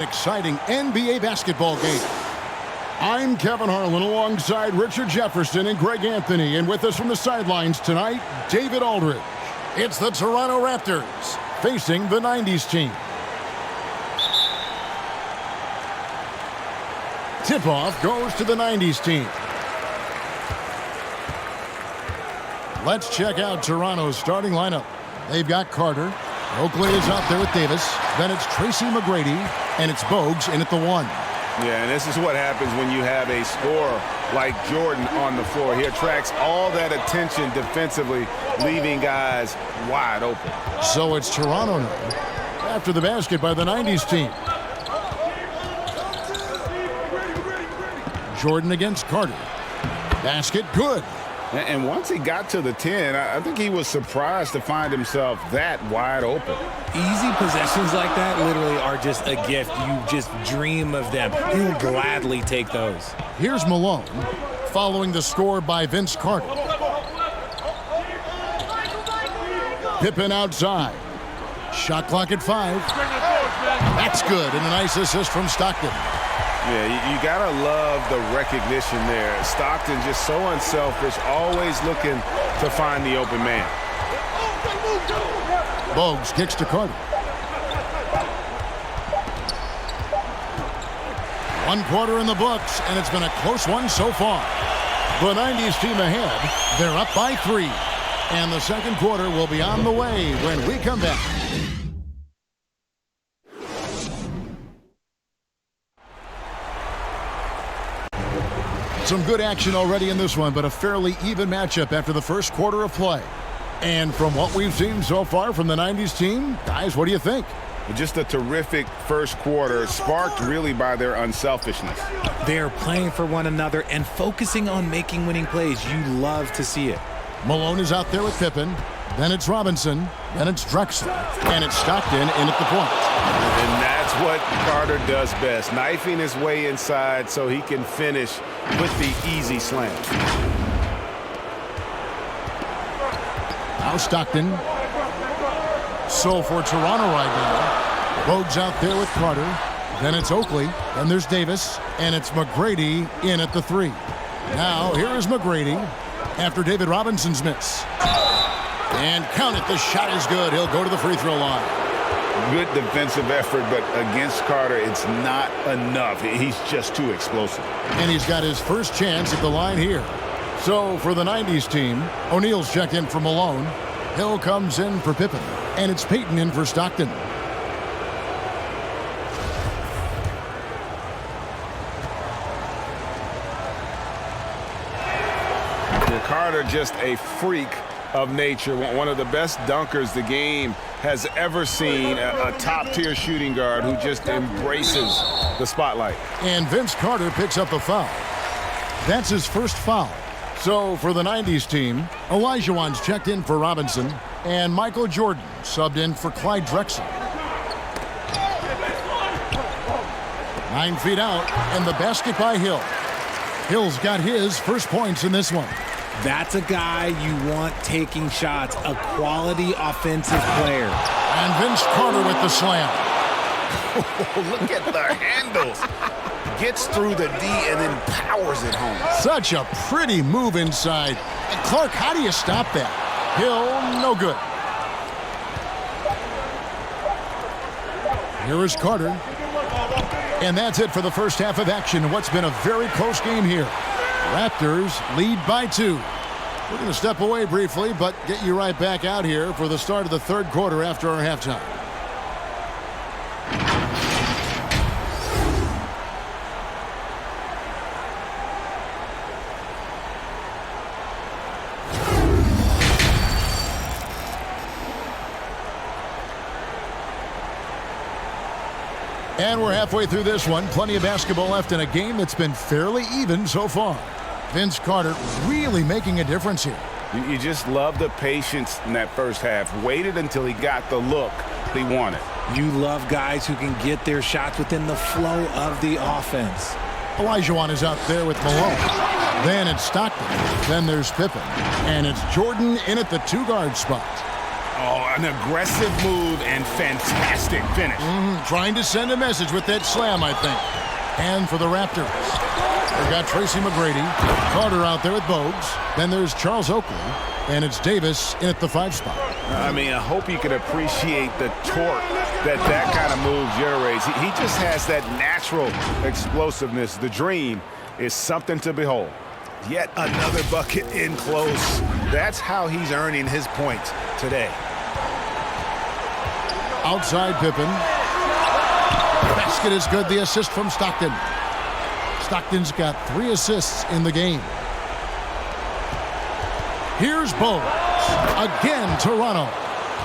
Exciting NBA basketball game. I'm Kevin Harlan alongside Richard Jefferson and Greg Anthony, and with us from the sidelines tonight, David Aldridge. It's the Toronto Raptors facing the 90s team. Tip-off goes to the 90s team. Let's check out Toronto's starting lineup. They've got Carter. Oakley is out there with Davis. Then it's Tracy McGrady, and it's Bogues in at the 1. Yeah, and this is what happens when you have a scorer like Jordan on the floor. He attracts all that attention defensively, leaving guys wide open. So it's Toronto now, after the basket by the 90s team. Jordan against Carter. Basket good. And once he got to the 10, I think he was surprised to find himself that wide open. Easy possessions like that literally are just a gift. You just dream of them. He'll gladly take those. Here's Malone, following the score by Vince Carter. Pippen outside. Shot clock at 5. That's good, and a nice assist from Stockton. Yeah, you gotta love the recognition there. Stockton just so unselfish, always looking to find the open man. Bogues kicks to Carter. 1 quarter in the books, and it's been a close one so far. The 90s team ahead. They're up by 3. And the second quarter will be on the way when we come back. Some good action already in this one, but a fairly even matchup after the first quarter of play. And from what we've seen so far from the 90s team, guys, what do you think? Just a terrific first quarter, sparked really by their unselfishness. They're playing for one another and focusing on making winning plays. You love to see it. Malone is out there with Pippen. Then it's Robinson. Then it's Drexler. And it's Stockton in at the point. And that's what Carter does best, knifing his way inside so he can finish with the easy slam. Now Stockton. So for Toronto right now, Bogues out there with Carter. Then it's Oakley. Then there's Davis. And it's McGrady in at the 3. Now here is McGrady after David Robinson's miss. And count it, the shot is good. He'll go to the free throw line. Good defensive effort, but against Carter, it's not enough. He's just too explosive. And he's got his first chance at the line here. So for the 90s team, O'Neal's checked in for Malone. Hill comes in for Pippen. And it's Payton in for Stockton. Carter just a freak of nature, one of the best dunkers the game has ever seen, a top-tier shooting guard who just embraces the spotlight. And Vince Carter picks up a foul. That's his first foul. So for the 90s team, Olajuwon's checked in for Robinson, and Michael Jordan subbed in for Clyde Drexler. 9 feet out, and the basket by Hill. Hill's got his first points in this one. That's a guy you want taking shots, a quality offensive player. And Vince Carter with the slam. Oh, look at the handles. Gets through the D and then powers it home. Such a pretty move inside. And Clark, how do you stop that? Hill, no good. Here is Carter. And that's it for the first half of action. What's been a very close game here. Raptors lead by 2. We're going to step away briefly, but get you right back out here for the start of the third quarter after our halftime. And we're halfway through this one. Plenty of basketball left in a game that's been fairly even so far. Vince Carter really making a difference here. You just love the patience in that first half. Waited until he got the look he wanted. You love guys who can get their shots within the flow of the offense. Olajuwon is out there with Malone. Then it's Stockton. Then there's Pippen. And it's Jordan in at the 2 guard spot. Oh, an aggressive move and fantastic finish. Trying to send a message with that slam, I think. And for the Raptors, they've got Tracy McGrady, Carter out there with Bogues. Then there's Charles Oakley, and it's Davis in at the 5 spot. I mean, I hope you can appreciate the torque that kind of move generates. He just has that natural explosiveness. The dream is something to behold. Yet another bucket in close. That's how he's earning his points today. Outside Pippen. Basket is good. The assist from Stockton. Stockton's got 3 assists in the game. Here's Bogues. Again, Toronto.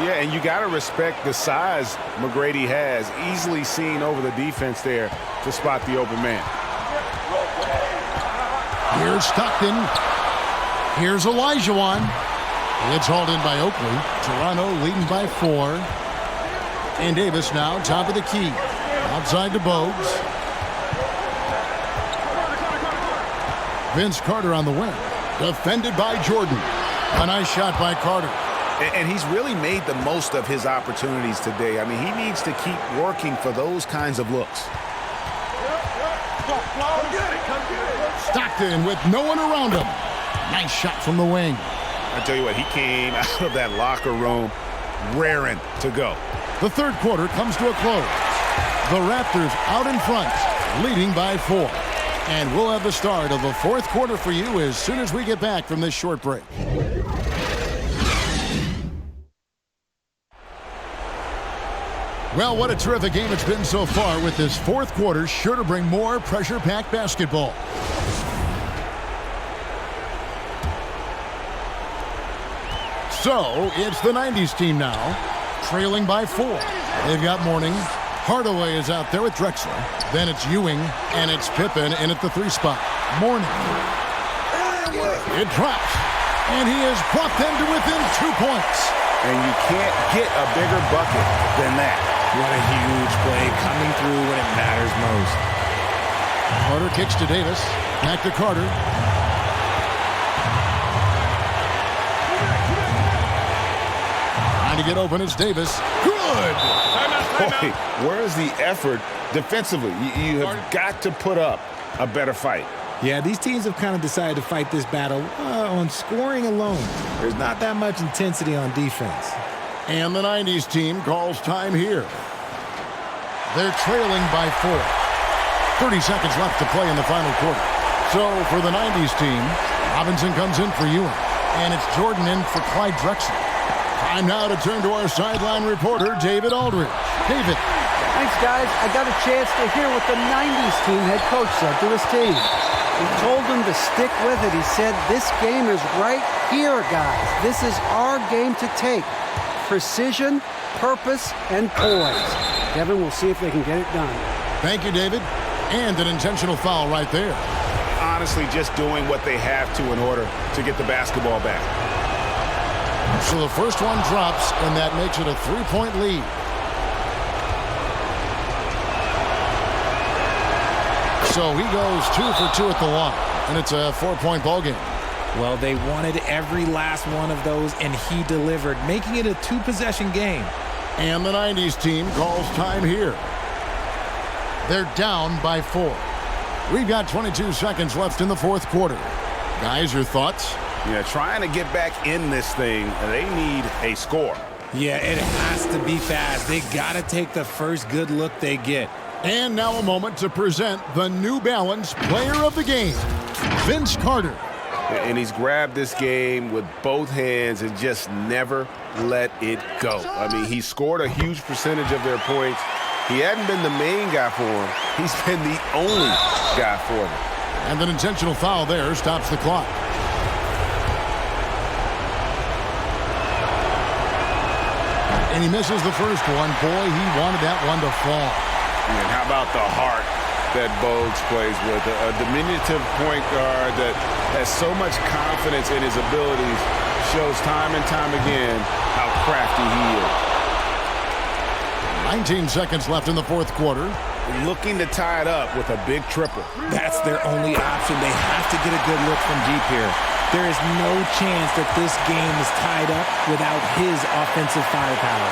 Yeah, and you got to respect the size McGrady has. Easily seen over the defense there to spot the open man. Here's Stockton. Here's Olajuwon. It's hauled in by Oakley. Toronto leading by 4. And Davis now top of the key. Outside to Bogues. Vince Carter on the wing. Defended by Jordan. A nice shot by Carter. And he's really made the most of his opportunities today. I mean, he needs to keep working for those kinds of looks. Stockton with no one around him. Nice shot from the wing. I tell you what, he came out of that locker room raring to go. The third quarter comes to a close. The Raptors out in front, leading by 4. And we'll have the start of the fourth quarter for you as soon as we get back from this short break. Well, what a terrific game it's been so far, with this fourth quarter sure to bring more pressure-packed basketball. So, it's the 90s team now, trailing by 4. They've got Mourning. Hardaway is out there with Drexler. Then it's Ewing, and it's Pippen in at the 3 spot. Mourning. It drops, and he has brought them to within 2 points. And you can't get a bigger bucket than that. What a huge play, coming through when it matters most. Carter kicks to Davis. Back to Carter. Trying to get open, it's Davis. Good! Boy, where's the effort defensively? You have got to put up a better fight. Yeah, these teams have kind of decided to fight this battle on scoring alone. There's not that much intensity on defense. And the 90s team calls time here. They're trailing by 4. 30 seconds left to play in the final quarter. So for the 90s team, Robinson comes in for Ewing. And it's Jordan in for Clyde Drexler. Time now to turn to our sideline reporter, David Aldridge. David. Thanks, guys. I got a chance to hear what the 90s team head coach said to his team. He told them to stick with it. He said, this game is right here, guys. This is our game to take. Precision, purpose, and poise. Kevin, we'll see if they can get it done. Thank you, David. And an intentional foul right there. Honestly, just doing what they have to in order to get the basketball back. So the first one drops, and that makes it a 3-point lead. So he goes 2 for 2 at the line, and it's a 4-point ball game. Well, they wanted every last one of those, and he delivered, making it a 2-possession game. And the 90s team calls time here. They're down by 4. We've got 22 seconds left in the fourth quarter. Guys, your thoughts? Yeah, trying to get back in this thing, they need a score. Yeah, it has to be fast. They got to take the first good look they get. And now a moment to present the New Balance Player of the Game, Vince Carter. And he's grabbed this game with both hands and just never let it go. I mean, he scored a huge percentage of their points. He hadn't been the main guy for him. He's been the only guy for them. And an intentional foul there stops the clock. And he misses the first one. Boy, he wanted that one to fall. And how about the heart that Bogues plays with? A diminutive point guard that has so much confidence in his abilities, shows time and time again how crafty he is. 19 seconds left in the fourth quarter. Looking to tie it up with a big triple. That's their only option. They have to get a good look from deep here. There is no chance that this game is tied up without his offensive firepower.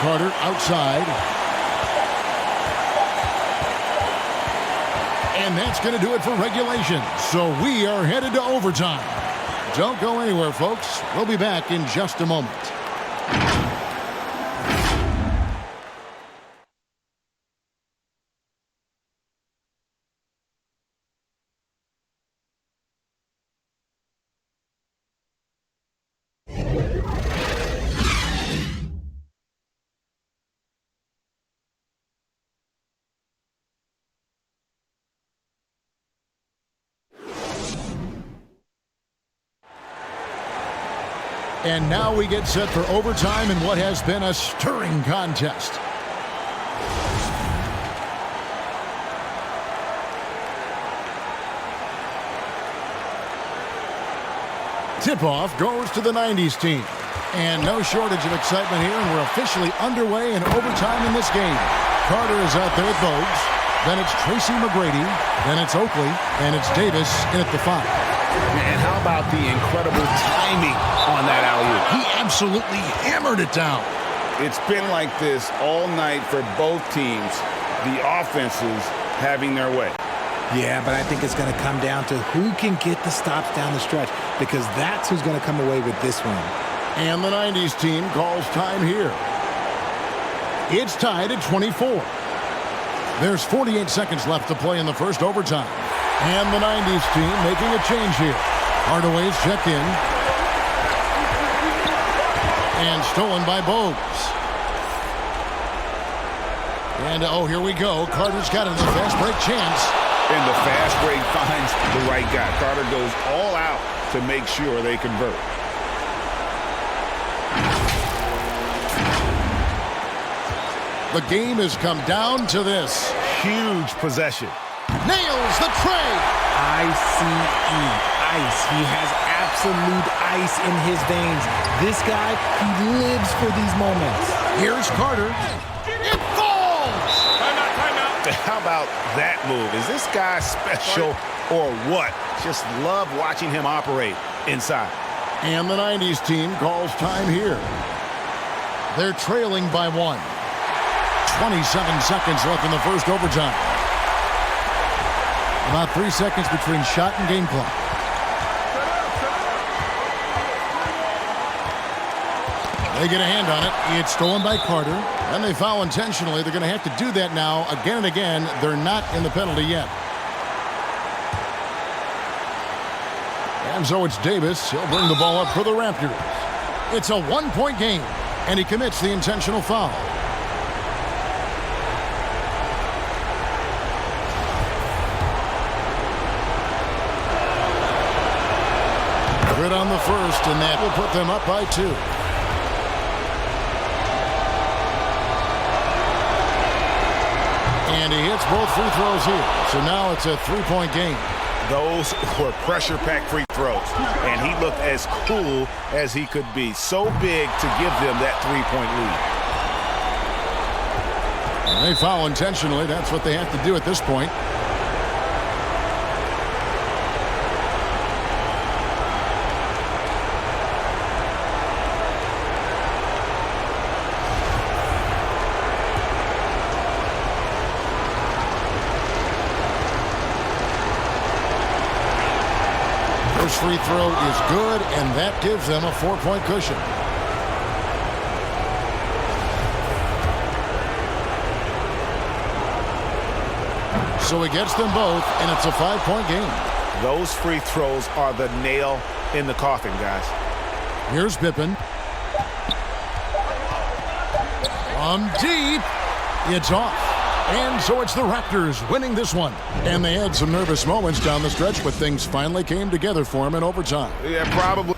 Carter outside. And that's going to do it for regulation. So we are headed to overtime. Don't go anywhere, folks. We'll be back in just a moment. And now we get set for overtime in what has been a stirring contest. Tip-off goes to the 90s team. And no shortage of excitement here, and we're officially underway in overtime in this game. Carter is out there with Bogues. Then it's Tracy McGrady. Then it's Oakley. And it's Davis in at the 5. And how about the incredible timing on that alley-oop? He absolutely hammered it down. It's been like this all night for both teams. The offenses having their way. Yeah, but I think it's going to come down to who can get the stops down the stretch, because that's who's going to come away with this one. And the 90s team calls time here. It's tied at 24. There's 48 seconds left to play in the first overtime. And the 90s team making a change here. Hardaway's checked in. And stolen by Bogues. And, oh, here we go. Carter's got it in the fast break chance. And the fast break finds the right guy. Carter goes all out to make sure they convert. The game has come down to this. Huge possession. Nails the tray. I-C-E, ice. He has absolute ice in his veins. This guy, he lives for these moments. Here's Carter. It falls. Timeout. How about that move? Is this guy special or what? Just love watching him operate inside. And the 90s team calls time here. They're trailing by 1. 27 seconds left in the first overtime. About 3 seconds between shot and game clock. They get a hand on it. It's stolen by Carter. And they foul intentionally. They're going to have to do that now again and again. They're not in the penalty yet. And so it's Davis. He'll bring the ball up for the Raptors. It's a one-point game. And he commits the intentional foul. Good on the first, and that will put them up by 2. And he hits both free throws here. So now it's a 3-point game. Those were pressure-packed free throws. And he looked as cool as he could be. So big to give them that 3-point lead. And they foul intentionally. That's what they have to do at this point. First free throw is good, and that gives them a 4-point cushion. So he gets them both, and it's a 5-point game. Those free throws are the nail in the coffin, guys. Here's Pippen. From deep, it's off. And so it's the Raptors winning this one. And they had some nervous moments down the stretch, but things finally came together for them in overtime. Yeah, probably.